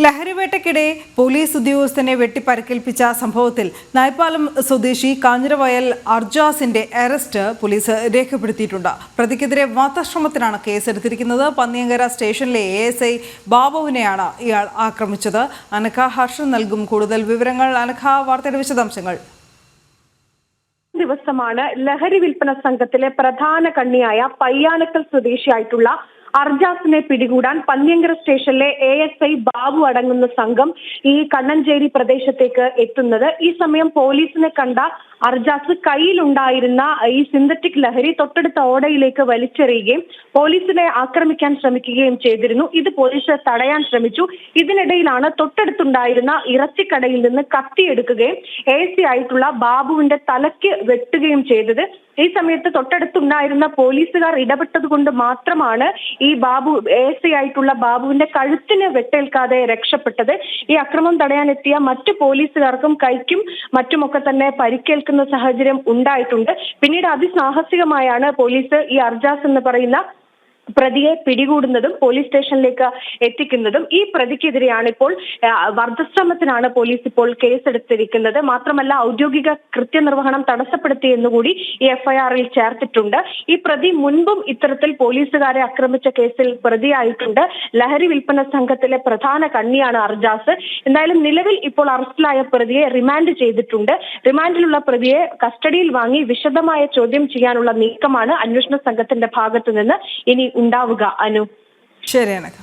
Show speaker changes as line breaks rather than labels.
ലഹരിവേട്ടയ്ക്കിടെ police ഉദ്യോഗസ്ഥനെ വെട്ടിപ്പരിക്കേൽപ്പിച്ച സംഭവത്തിൽ നായ്പാലം സ്വദേശി കാഞ്ഞിരവയൽ അർജാസിന്റെ അറസ്റ്റ് പോലീസ് രേഖപ്പെടുത്തിയിട്ടുണ്ട്. പ്രതിക്കെതിരെ വധശ്രമത്തിനാണ് കേസെടുത്തിരിക്കുന്നത്. പന്നിയങ്കര സ്റ്റേഷനിലെ ASI ബാബുവിനെയാണ് ഇയാൾ ആക്രമിച്ചത്. അനഘ ഹർഷൻ നൽകും കൂടുതൽ വിവരങ്ങൾ. അനഘ, വാർത്തയുടെ വിശദാംശങ്ങൾ.
ദിവസമാണ് ലഹരി വിൽപ്പന സംഘത്തിലെ പ്രധാന കണ്ണിയായ പയ്യാനക്കൽ സ്വദേശിയായിട്ടുള്ള അർജാസിനെ പിടികൂടാൻ പന്നിയങ്കര സ്റ്റേഷനിലെ ASI ബാബു അടങ്ങുന്ന സംഘം ഈ കണ്ണഞ്ചേരി പ്രദേശത്തേക്ക് എത്തുന്നത്. ഈ സമയം പോലീസിനെ കണ്ട അർജാസ് കയ്യിലുണ്ടായിരുന്ന ഈ സിന്തറ്റിക് ലഹരി തൊട്ടടുത്ത ഓടയിലേക്ക് വലിച്ചെറിയുകയും പോലീസിനെ ആക്രമിക്കാൻ ശ്രമിക്കുകയും ചെയ്തിരുന്നു. ഇത് പോലീസ് തടയാൻ ശ്രമിച്ചു. ഇതിനിടയിലാണ് തൊട്ടടുത്തുണ്ടായിരുന്ന ഇറച്ചിക്കടയിൽ നിന്ന് കത്തിയെടുക്കുകയും ASI ആയിട്ടുള്ള ബാബുവിന്റെ തലയ്ക്ക് വെട്ടുകയും ചെയ്തത്. ഈ സമയത്ത് തൊട്ടടുത്തുണ്ടായിരുന്ന പോലീസുകാർ ഇടപെട്ടത് കൊണ്ട് മാത്രമാണ് ഈ ബാബു ASI ആയിട്ടുള്ള ബാബുവിന്റെ കഴുത്തിന് വെട്ടേൽക്കാതെ രക്ഷപ്പെട്ടത്. ഈ അക്രമം തടയാനെത്തിയ മറ്റു പോലീസുകാർക്കും കൈക്കും മറ്റുമൊക്കെ തന്നെ പരിക്കേൽക്കുന്ന സാഹചര്യം ഉണ്ടായിട്ടുണ്ട്. പിന്നീട് അതിസാഹസികമായാണ് പോലീസ് ഈ അർജാസ് എന്ന് പറയുന്ന പ്രതിയെ പിടികൂടുന്നതും പോലീസ് സ്റ്റേഷനിലേക്ക് എത്തിക്കുന്നതും. ഈ പ്രതിക്കെതിരെയാണ് ഇപ്പോൾ വധശ്രമത്തിനാണ് പോലീസ് ഇപ്പോൾ കേസെടുത്തിരിക്കുന്നത്. മാത്രമല്ല ഔദ്യോഗിക കൃത്യനിർവഹണം തടസ്സപ്പെടുത്തി എന്നുകൂടി ഈ FIR-ൽ ചേർത്തിട്ടുണ്ട്. ഈ പ്രതി മുൻപും ഇത്തരത്തിൽ പോലീസുകാരെ ആക്രമിച്ച കേസിൽ പ്രതിയായിട്ടുണ്ട്. ലഹരി വിൽപ്പന സംഘത്തിലെ പ്രധാന കണ്ണിയാണ് അർജാസ്. എന്തായാലും നിലവിൽ ഇപ്പോൾ അറസ്റ്റിലായ പ്രതിയെ റിമാൻഡ് ചെയ്തിട്ടുണ്ട്. റിമാൻഡിലുള്ള പ്രതിയെ കസ്റ്റഡിയിൽ വാങ്ങി വിശദമായ ചോദ്യം ചെയ്യാനുള്ള നീക്കമാണ് അന്വേഷണ സംഘത്തിന്റെ ഭാഗത്തു നിന്ന് ഇനി ഉണ്ടാവുക. അനു,
ശരി അനഘ.